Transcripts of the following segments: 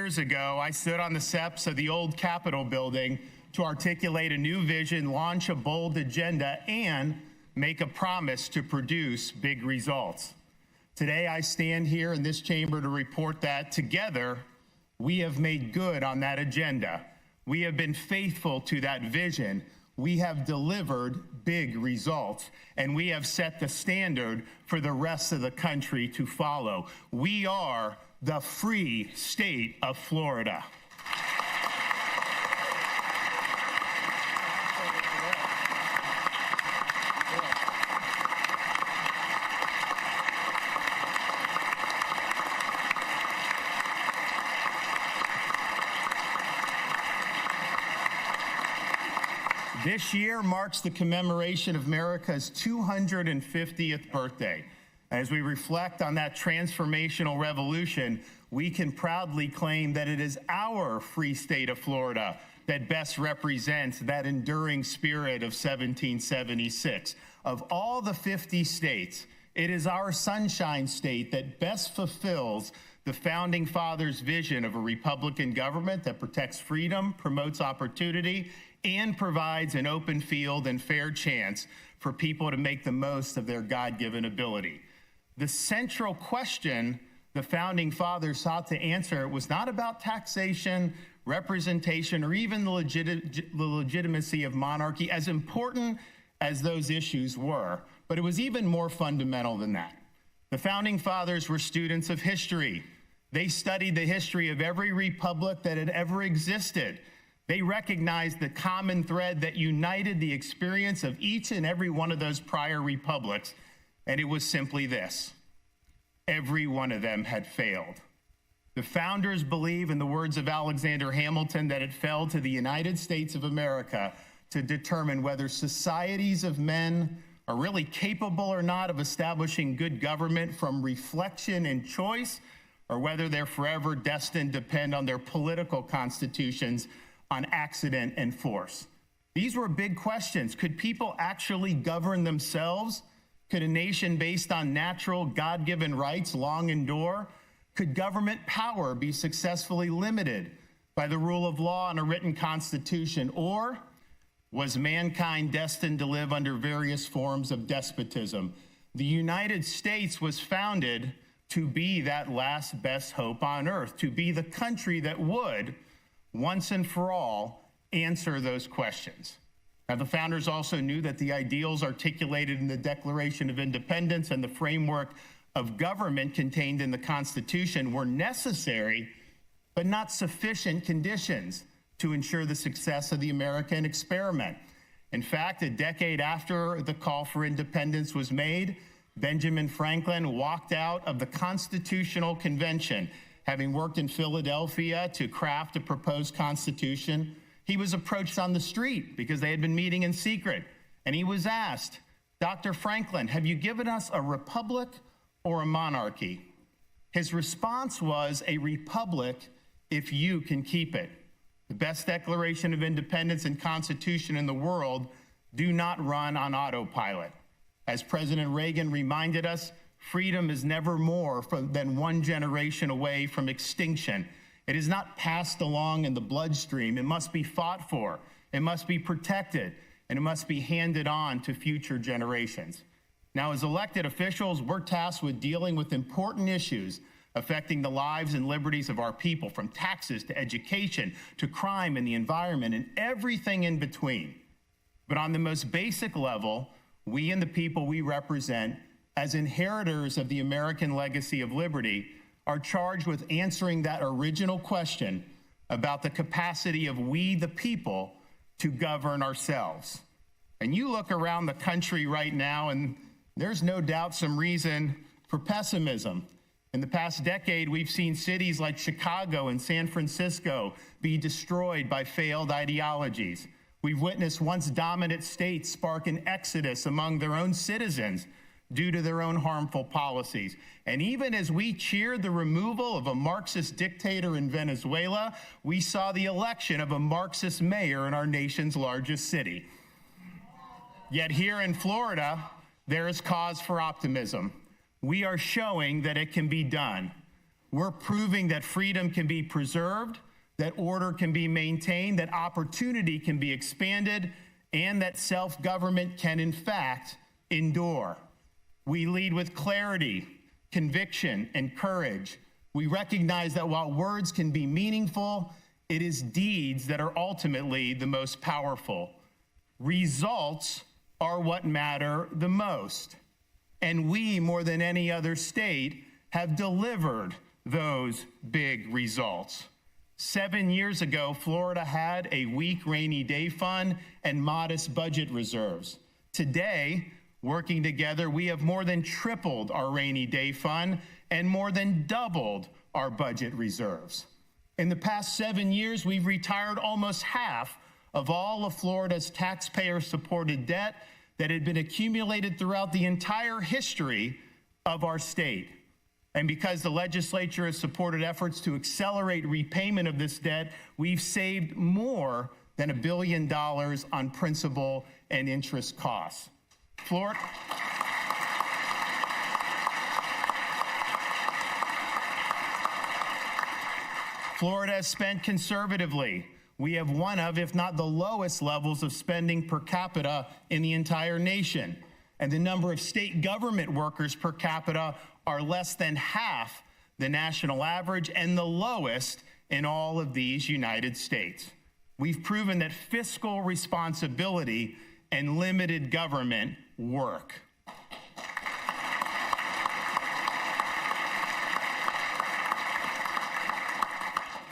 years ago, I stood on the steps of the old Capitol building to articulate a new vision, launch a bold agenda, and make a promise to produce big results. Today, I stand here in this chamber to report that together, we have made good on that agenda. We have been faithful to that vision. We have delivered big results, and we have set the standard for the rest of the country to follow. We are the free state of Florida. This year marks the commemoration of America's 250th birthday. As we reflect on that transformational revolution, we can proudly claim that it is our free state of Florida that best represents that enduring spirit of 1776. Of all the 50 states, it is our sunshine state that best fulfills the Founding Fathers' vision of a Republican government that protects freedom, promotes opportunity, and provides an open field and fair chance for people to make the most of their God-given ability. The central question the Founding Fathers sought to answer was not about taxation, representation, or even the legitimacy of monarchy, as important as those issues were, but it was even more fundamental than that. The Founding Fathers were students of history. They studied the history of every republic that had ever existed. They recognized the common thread that united the experience of each and every one of those prior republics, and it was simply this: every one of them had failed. The founders believe, in the words of Alexander Hamilton, that it fell to the United States of America to determine whether societies of men are really capable or not of establishing good government from reflection and choice, or whether they're forever destined to depend on their political constitutions on accident and force. These were big questions. Could people actually govern themselves? Could a nation based on natural, God-given rights long endure? Could government power be successfully limited by the rule of law and a written constitution? Or was mankind destined to live under various forms of despotism? The United States was founded to be that last best hope on earth, to be the country that would, once and for all, answer those questions. Now, the founders also knew that the ideals articulated in the Declaration of Independence and the framework of government contained in the Constitution were necessary, but not sufficient conditions to ensure the success of the American experiment. In fact, a decade after the call for independence was made, Benjamin Franklin walked out of the Constitutional Convention. Having worked in Philadelphia to craft a proposed constitution, he was approached on the street because they had been meeting in secret. And he was asked, "Dr. Franklin, have you given us a republic or a monarchy?" His response was, "A republic if you can keep it." The best Declaration of Independence and Constitution in the world do not run on autopilot. As President Reagan reminded us, freedom is never more than one generation away from extinction. It is not passed along in the bloodstream. It must be fought for. It must be protected, and it must be handed on to future generations. Now, as elected officials, we're tasked with dealing with important issues affecting the lives and liberties of our people, from taxes to education to crime and the environment and everything in between. But on the most basic level, we and the people we represent, as inheritors of the American legacy of liberty, are charged with answering that original question about the capacity of we, the people, to govern ourselves. And you look around the country right now, and there's no doubt some reason for pessimism. In the past decade, we've seen cities like Chicago and San Francisco be destroyed by failed ideologies. We've witnessed once dominant states spark an exodus among their own citizens due to their own harmful policies. And even as we cheered the removal of a Marxist dictator in Venezuela, we saw the election of a Marxist mayor in our nation's largest city. Yet here in Florida, there is cause for optimism. We are showing that it can be done. We're proving that freedom can be preserved, that order can be maintained, that opportunity can be expanded, and that self-government can, in fact, endure. We lead with clarity, conviction, and courage. We recognize that while words can be meaningful, it is deeds that are ultimately the most powerful. Results are what matter the most. And we, more than any other state, have delivered those big results. 7 years ago, Florida had a weak rainy day fund and modest budget reserves. Today, working together, we have more than tripled our rainy day fund and more than doubled our budget reserves. In the past 7 years, we've retired almost half of all of Florida's taxpayer-supported debt that had been accumulated throughout the entire history of our state. And because the legislature has supported efforts to accelerate repayment of this debt, we've saved more than $1 billion on principal and interest costs. Florida has spent conservatively. We have one of, if not the lowest levels of spending per capita in the entire nation. And the number of state government workers per capita are less than half the national average and the lowest in all of these United States. We've proven that fiscal responsibility and limited government work.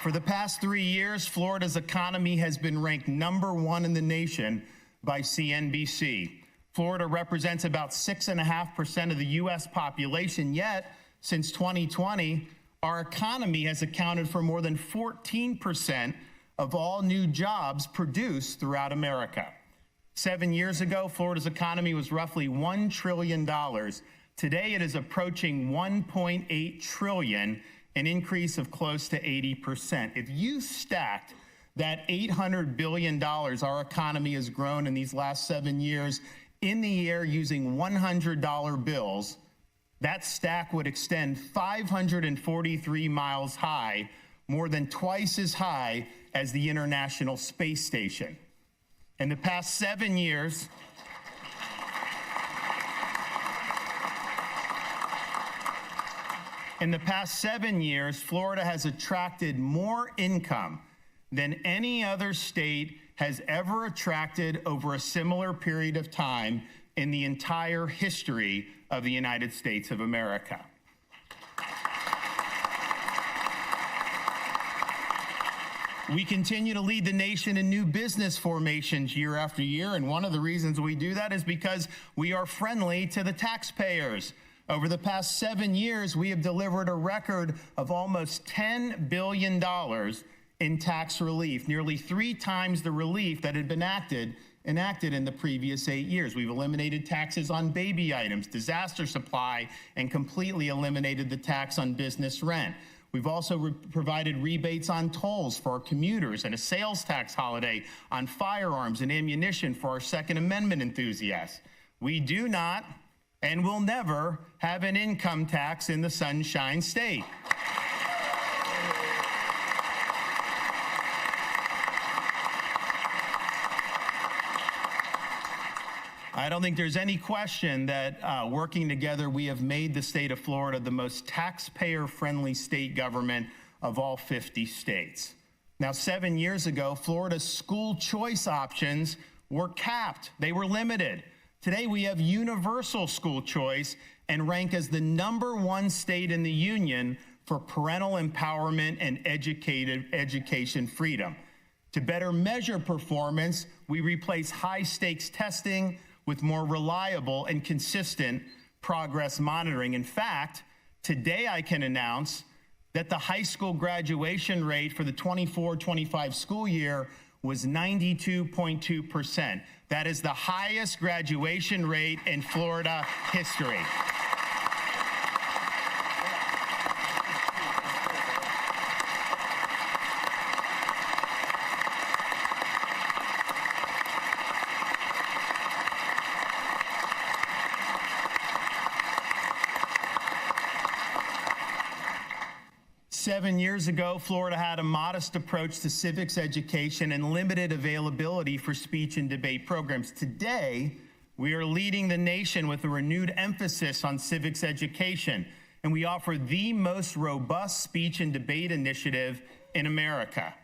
For the past 3 years, Florida's economy has been ranked #1 in the nation by CNBC. Florida represents about 6.5% of the U.S. population, yet since 2020, our economy has accounted for more than 14% of all new jobs produced throughout America. 7 years ago, Florida's economy was roughly $1 trillion. Today, it is approaching $1.8 trillion, an increase of close to 80%. If you stacked that $800 billion our economy has grown in these last 7 years in the air using $100 bills, that stack would extend 543 miles high, more than twice as high as the International Space Station. In the past 7 years, Florida has attracted more income than any other state has ever attracted over a similar period of time in the entire history of the United States of America. We continue to lead the nation in new business formations year after year, and one of the reasons we do that is because we are friendly to the taxpayers. Over the past 7 years, we have delivered a record of almost $10 billion in tax relief, nearly 3 times the relief that had been enacted in the previous 8 years. We've eliminated taxes on baby items, disaster supply, and completely eliminated the tax on business rent. We've also provided rebates on tolls for our commuters and a sales tax holiday on firearms and ammunition for our Second Amendment enthusiasts. We do not and will never have an income tax in the Sunshine State. I don't think there's any question that working together, we have made the state of Florida the most taxpayer-friendly state government of all 50 states. Now, 7 years ago, Florida's school choice options were capped. They were limited. Today, we have universal school choice and rank as the #1 state in the union for parental empowerment and education freedom. To better measure performance, we replace high-stakes testing with more reliable and consistent progress monitoring. In fact, today I can announce that the high school graduation rate for the 24-25 school year was 92.2%. That is the highest graduation rate in Florida history. 7 years ago, Florida had a modest approach to civics education and limited availability for speech and debate programs. Today, we are leading the nation with a renewed emphasis on civics education, and we offer the most robust speech and debate initiative in America.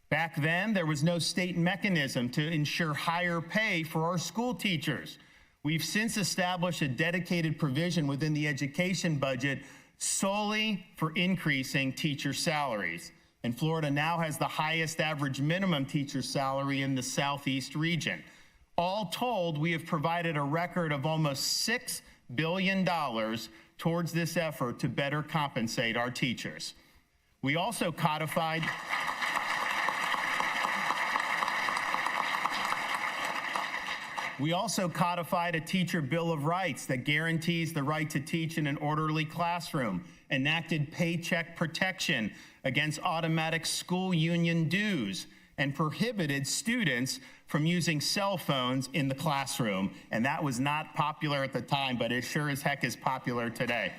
Back then, there was no state mechanism to ensure higher pay for our school teachers. We've since established a dedicated provision within the education budget solely for increasing teacher salaries. And Florida now has the highest average minimum teacher salary in the Southeast region. All told, we have provided a record of almost $6 billion towards this effort to better compensate our teachers. We also codified a teacher bill of rights that guarantees the right to teach in an orderly classroom, enacted paycheck protection against automatic school union dues, and prohibited students from using cell phones in the classroom. And that was not popular at the time, but it sure as heck is popular today.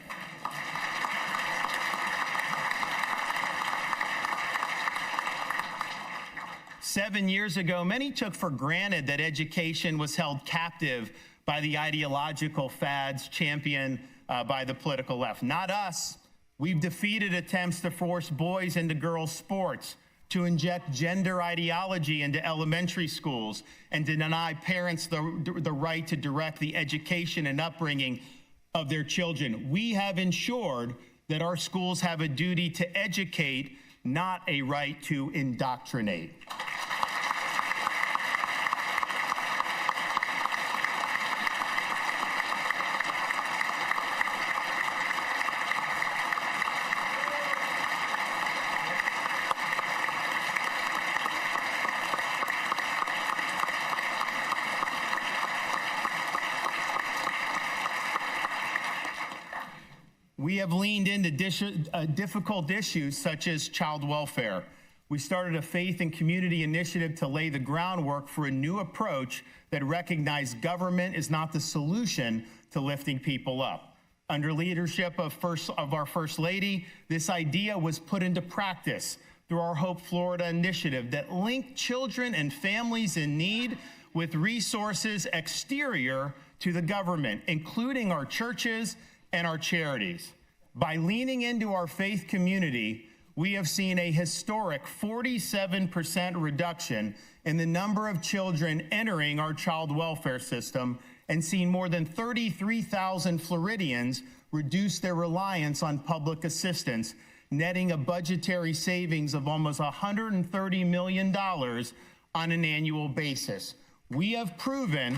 Seven years ago, many took for granted that education was held captive by the ideological fads championed by the political left. Not us. We've defeated attempts to force boys into girls' sports, to inject gender ideology into elementary schools, and to deny parents the right to direct the education and upbringing of their children. We have ensured that our schools have a duty to educate, not a right to indoctrinate. We have leaned into difficult issues such as child welfare. We started a faith and community initiative to lay the groundwork for a new approach that recognized government is not the solution to lifting people up. Under leadership of our First Lady, this idea was put into practice through our Hope Florida initiative that linked children and families in need with resources exterior to the government, including our churches and our charities. By leaning into our faith community, we have seen a historic 47% reduction in the number of children entering our child welfare system and seen more than 33,000 Floridians reduce their reliance on public assistance, netting a budgetary savings of almost $130 million on an annual basis. We have proven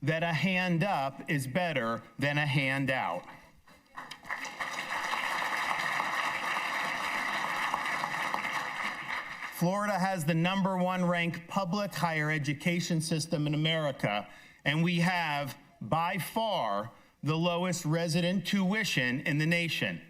that a hand up is better than a hand out. Florida has the #1 ranked public higher education system in America, and we have, by far, the lowest resident tuition in the nation.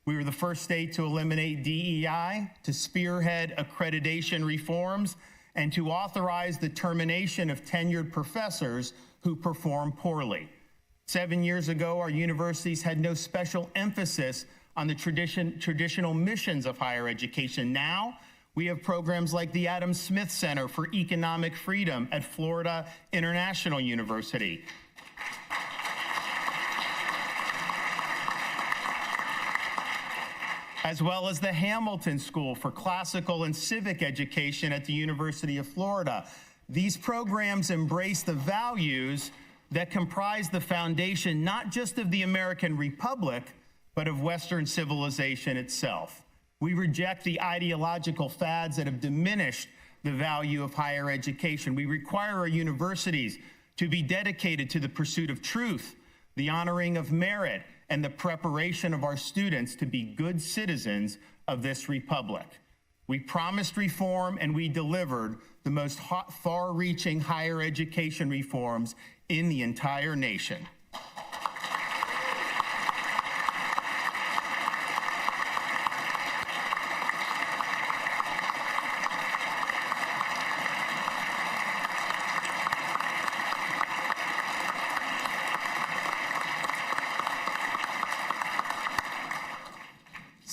We were the first state to eliminate DEI, to spearhead accreditation reforms, and to authorize the termination of tenured professors who perform poorly. 7 years ago, our universities had no special emphasis on the traditional missions of higher education. Now, we have programs like the Adam Smith Center for Economic Freedom at Florida International University. As well as the Hamilton School for Classical and Civic Education at the University of Florida. These programs embrace the values that comprise the foundation not just of the American Republic, but of Western civilization itself. We reject the ideological fads that have diminished the value of higher education. We require our universities to be dedicated to the pursuit of truth, the honoring of merit, and the preparation of our students to be good citizens of this republic. We promised reform and we delivered the most far-reaching higher education reforms in the entire nation.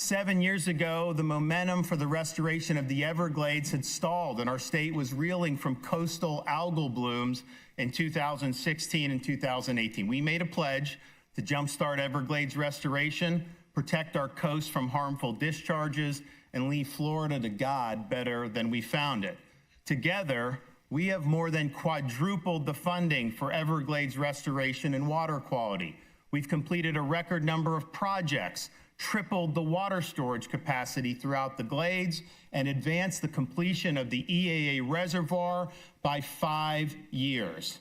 7 years ago, the momentum for the restoration of the Everglades had stalled, and our state was reeling from coastal algal blooms in 2016 and 2018. We made a pledge to jumpstart Everglades restoration, protect our coast from harmful discharges, and leave Florida to God better than we found it. Together, we have more than quadrupled the funding for Everglades restoration and water quality. We've completed a record number of projects, tripled the water storage capacity throughout the glades, and advanced the completion of the EAA reservoir by 5 years.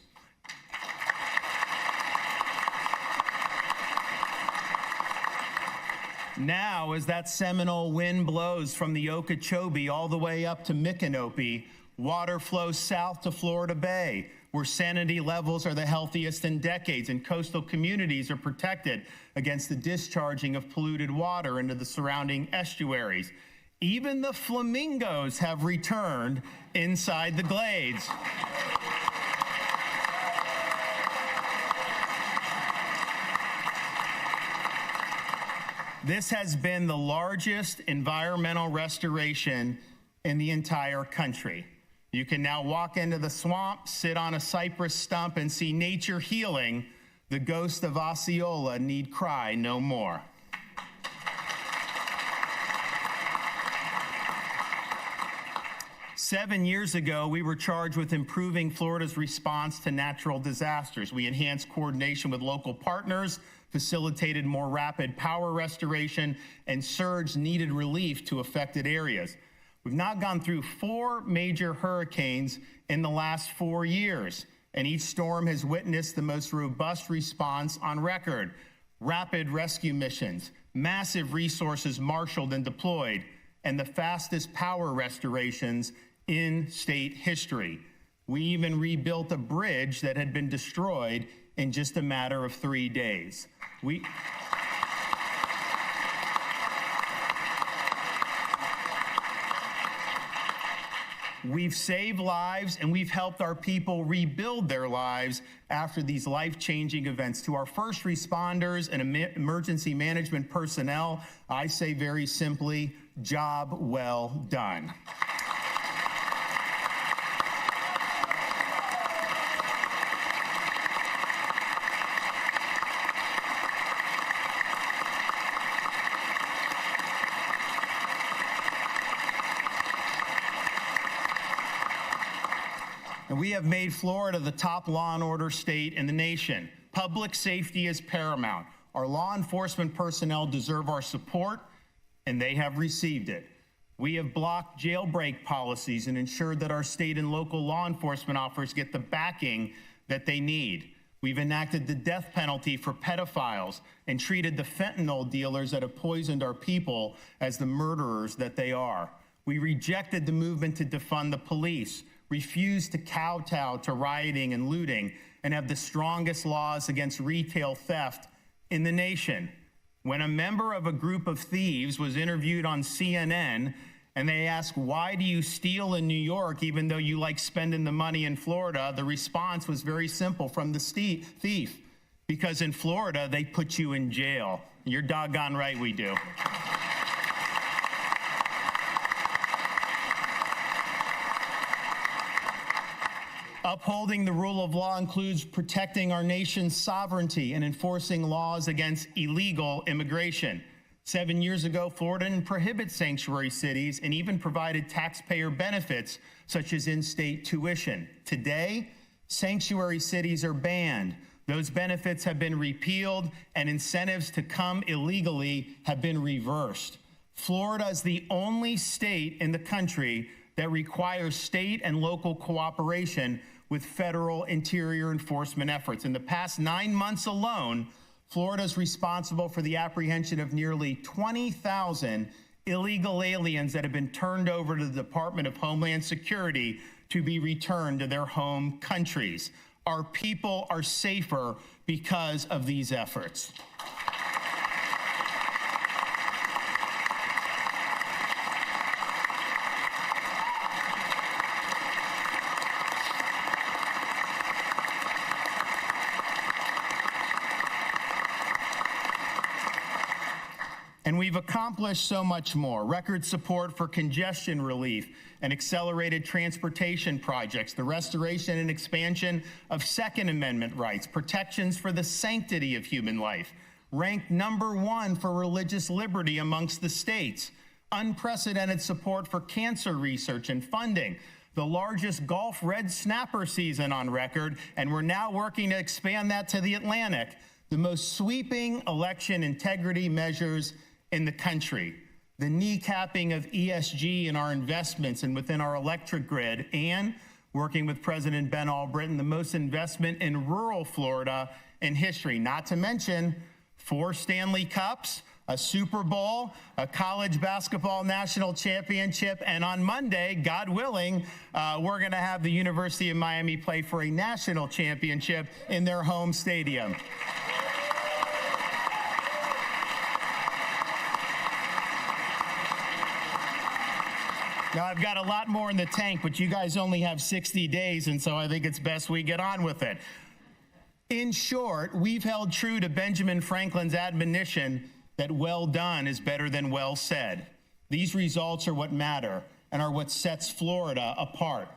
Now, as that seminole wind blows from the Okeechobee all the way up to Micanopy, water flows south to Florida Bay, where salinity levels are the healthiest in decades, and coastal communities are protected against the discharging of polluted water into the surrounding estuaries. Even the flamingos have returned inside the glades. This has been the largest environmental restoration in the entire country. You can now walk into the swamp, sit on a cypress stump, and see nature healing. The ghost of Osceola need cry no more. Seven years ago, we were charged with improving Florida's response to natural disasters. We enhanced coordination with local partners, facilitated more rapid power restoration, and surged needed relief to affected areas. We've now gone through 4 major hurricanes in the last 4 years, and each storm has witnessed the most robust response on record. Rapid rescue missions, massive resources marshaled and deployed, and the fastest power restorations in state history. We even rebuilt a bridge that had been destroyed in just a matter of 3 days. We've saved lives, and we've helped our people rebuild their lives after these life-changing events. To our first responders and emergency management personnel, I say very simply, job well done. And we have made Florida the top law and order state in the nation. Public safety is paramount. Our law enforcement personnel deserve our support, and they have received it. We have blocked jailbreak policies and ensured that our state and local law enforcement officers get the backing that they need. We've enacted the death penalty for pedophiles and treated the fentanyl dealers that have poisoned our people as the murderers that they are. We rejected the movement to defund the police, refused to kowtow to rioting and looting, and have the strongest laws against retail theft in the nation. When a member of a group of thieves was interviewed on CNN and they asked, "Why do you steal in New York even though you like spending the money in Florida?" the response was very simple from the thief: "Because in Florida, they put you in jail." You're doggone right we do. Upholding the rule of law includes protecting our nation's sovereignty and enforcing laws against illegal immigration. 7 years ago, Florida didn't prohibit sanctuary cities and even provided taxpayer benefits such as in-state tuition. Today, sanctuary cities are banned. Those benefits have been repealed, and incentives to come illegally have been reversed. Florida is the only state in the country that requires state and local cooperation with federal interior enforcement efforts. In the past 9 months alone, Florida is responsible for the apprehension of nearly 20,000 illegal aliens that have been turned over to the Department of Homeland Security to be returned to their home countries. Our people are safer because of these efforts. And we've accomplished so much more. Record support for congestion relief and accelerated transportation projects, the restoration and expansion of Second Amendment rights, protections for the sanctity of human life, ranked #1 for religious liberty amongst the states, unprecedented support for cancer research and funding, the largest Gulf red snapper season on record, and we're now working to expand that to the Atlantic, the most sweeping election integrity measures in the country, the kneecapping of ESG in our investments and within our electric grid, and working with President Ben Albritton, the most investment in rural Florida in history, not to mention 4 Stanley Cups, a Super Bowl, a college basketball national championship, and on Monday, God willing, we're going to have the University of Miami play for a national championship in their home stadium. Now, I've got a lot more in the tank, but you guys only have 60 days, and so I think it's best we get on with it. In short, we've held true to Benjamin Franklin's admonition that well done is better than well said. These results are what matter and are what sets Florida apart.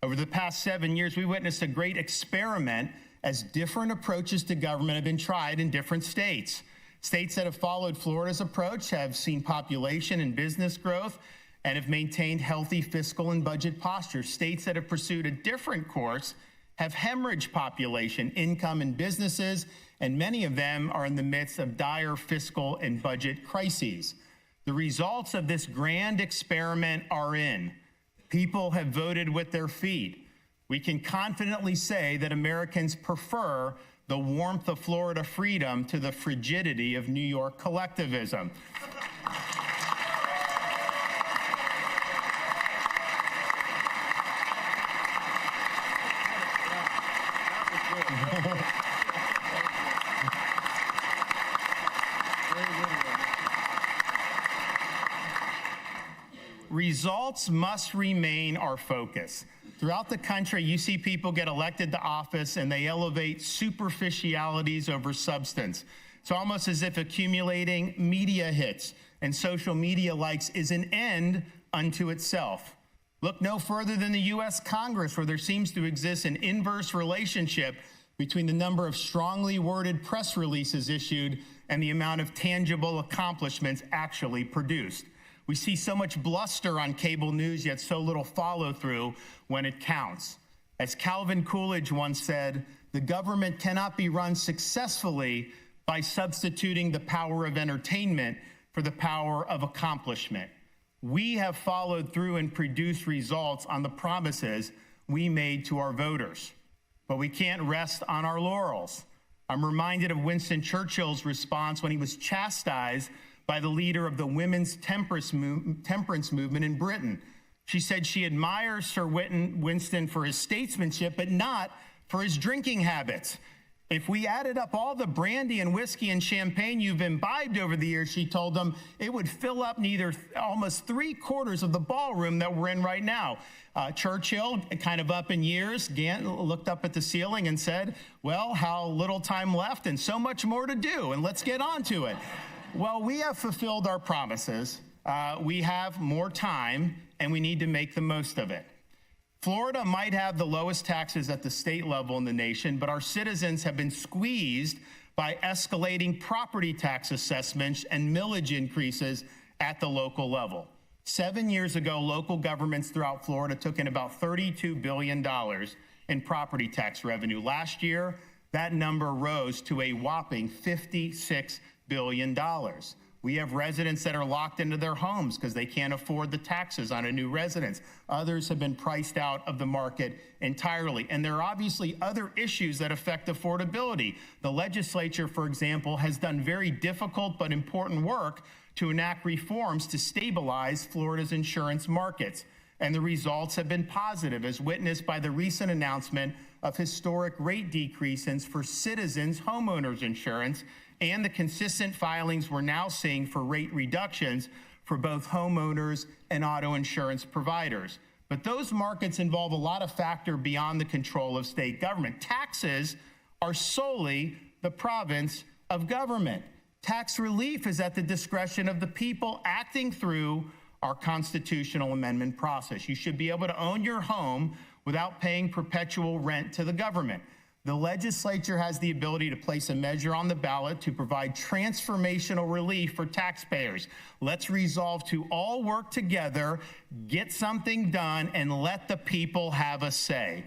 Over the past 7 years, we witnessed a great experiment as different approaches to government have been tried in different states. States that have followed Florida's approach have seen population and business growth and have maintained healthy fiscal and budget postures. States that have pursued a different course have hemorrhaged population, income, and businesses, and many of them are in the midst of dire fiscal and budget crises. The results of this grand experiment are in. People have voted with their feet. We can confidently say that Americans prefer the warmth of Florida freedom to the frigidity of New York collectivism. Results must remain our focus. Throughout the country, you see people get elected to office and they elevate superficialities over substance. It's almost as if accumulating media hits and social media likes is an end unto itself. Look no further than the U.S. Congress, where there seems to exist an inverse relationship between the number of strongly worded press releases issued and the amount of tangible accomplishments actually produced. We see so much bluster on cable news, yet so little follow-through when it counts. As Calvin Coolidge once said, the government cannot be run successfully by substituting the power of entertainment for the power of accomplishment. We have followed through and produced results on the promises we made to our voters, but we can't rest on our laurels. I'm reminded of Winston Churchill's response when he was chastised by the leader of the women's temperance movement in Britain. She said she admires Sir Winston for his statesmanship, but not for his drinking habits. If we added up all the brandy and whiskey and champagne you've imbibed over the years, she told them, it would fill up almost 3/4 of the ballroom that we're in right now. Churchill, kind of up in years, looked up at the ceiling and said, well, how little time left and so much more to do, and let's get on to it. Well, we have fulfilled our promises. We have more time, and we need to make the most of it. Florida might have the lowest taxes at the state level in the nation, but our citizens have been squeezed by escalating property tax assessments and millage increases at the local level. 7 years ago, local governments throughout Florida took in about $32 billion in property tax revenue. Last year, that number rose to a whopping $56 billion. We have residents that are locked into their homes because they can't afford the taxes on a new residence. Others have been priced out of the market entirely. And there are obviously other issues that affect affordability. The legislature, for example, has done very difficult but important work to enact reforms to stabilize Florida's insurance markets. And the results have been positive, as witnessed by the recent announcement of historic rate decreases for Citizens homeowners insurance and the consistent filings we're now seeing for rate reductions for both homeowners and auto insurance providers. But those markets involve a lot of factors beyond the control of state government. Taxes are solely the province of government. Tax relief is at the discretion of the people acting through our constitutional amendment process. You should be able to own your home without paying perpetual rent to the government. The legislature has the ability to place a measure on the ballot to provide transformational relief for taxpayers. Let's resolve to all work together, get something done, and let the people have a say.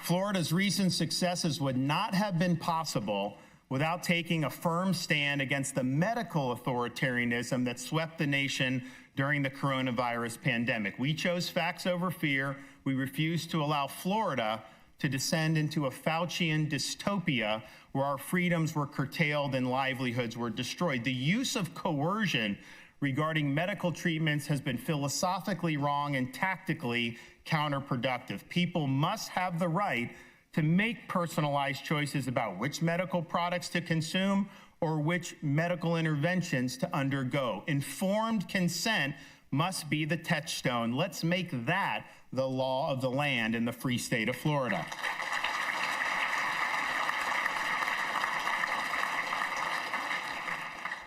Florida's recent successes would not have been possible without taking a firm stand against the medical authoritarianism that swept the nation during the coronavirus pandemic. We chose facts over fear. We refused to allow Florida to descend into a Faucian dystopia where our freedoms were curtailed and livelihoods were destroyed. The use of coercion regarding medical treatments has been philosophically wrong and tactically counterproductive. People must have the right to make personalized choices about which medical products to consume or which medical interventions to undergo. Informed consent must be the touchstone. Let's make that the law of the land in the free state of Florida.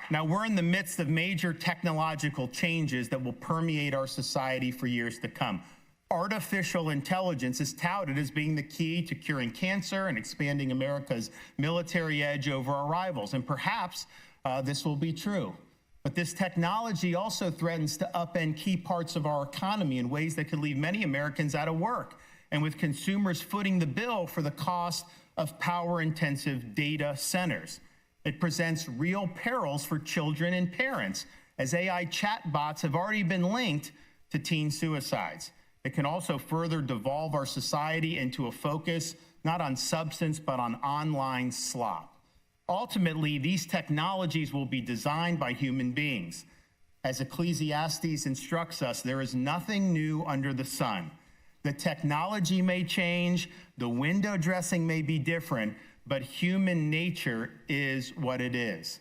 Now, we're in the midst of major technological changes that will permeate our society for years to come. Artificial intelligence is touted as being the key to curing cancer and expanding America's military edge over our rivals. And perhaps this will be true. But this technology also threatens to upend key parts of our economy in ways that could leave many Americans out of work, and with consumers footing the bill for the cost of power-intensive data centers. It presents real perils for children and parents, as AI chatbots have already been linked to teen suicides. It can also further devolve our society into a focus not on substance, but on online slop. Ultimately, these technologies will be designed by human beings. As Ecclesiastes instructs us, there is nothing new under the sun. The technology may change, the window dressing may be different, but human nature is what it is.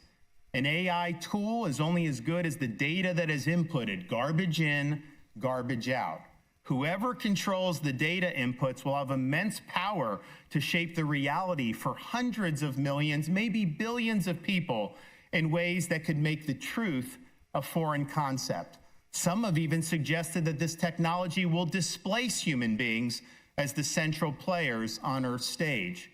An AI tool is only as good as the data that is inputted, garbage in, garbage out. Whoever controls the data inputs will have immense power to shape the reality for hundreds of millions, maybe billions of people in ways that could make the truth a foreign concept. Some have even suggested that this technology will displace human beings as the central players on Earth's stage.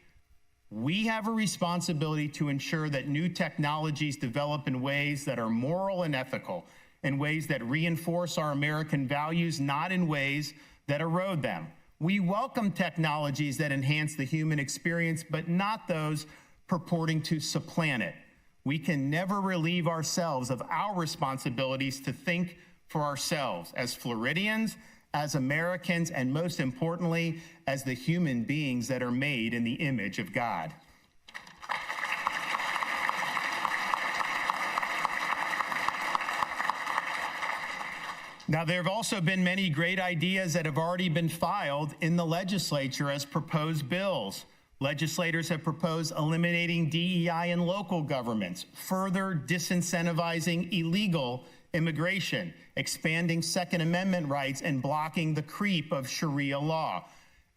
We have a responsibility to ensure that new technologies develop in ways that are moral and ethical, in ways that reinforce our American values, not in ways that erode them. We welcome technologies that enhance the human experience, but not those purporting to supplant it. We can never relieve ourselves of our responsibilities to think for ourselves as Floridians, as Americans, and most importantly, as the human beings that are made in the image of God. Now, there have also been many great ideas that have already been filed in the legislature as proposed bills. Legislators have proposed eliminating DEI in local governments, further disincentivizing illegal immigration, expanding Second Amendment rights, and blocking the creep of Sharia law.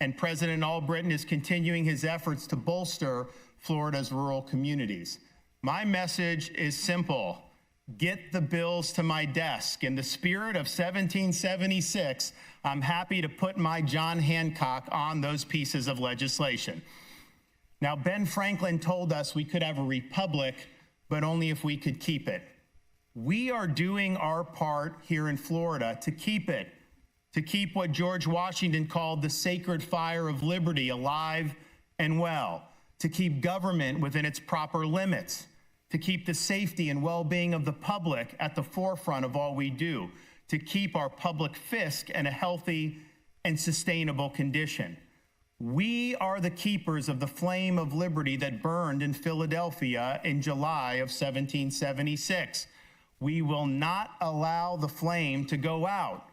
And President Albritton is continuing his efforts to bolster Florida's rural communities. My message is simple. Get the bills to my desk. In the spirit of 1776, I'm happy to put my John Hancock on those pieces of legislation. Now, Ben Franklin told us we could have a republic, but only if we could keep it. We are doing our part here in Florida to keep it, to keep what George Washington called the sacred fire of liberty alive and well, to keep government within its proper limits, to keep the safety and well-being of the public at the forefront of all we do, to keep our public fisc in a healthy and sustainable condition. We are the keepers of the flame of liberty that burned in Philadelphia in July of 1776. We will not allow the flame to go out.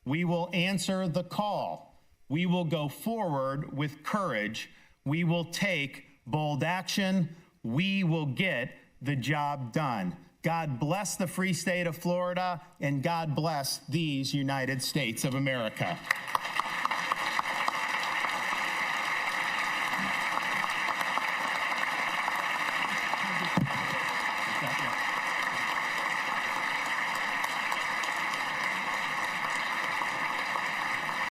We will answer the call. We will go forward with courage. We will take bold action. we will get the job done. God bless the free state of Florida, and God bless these United States of America.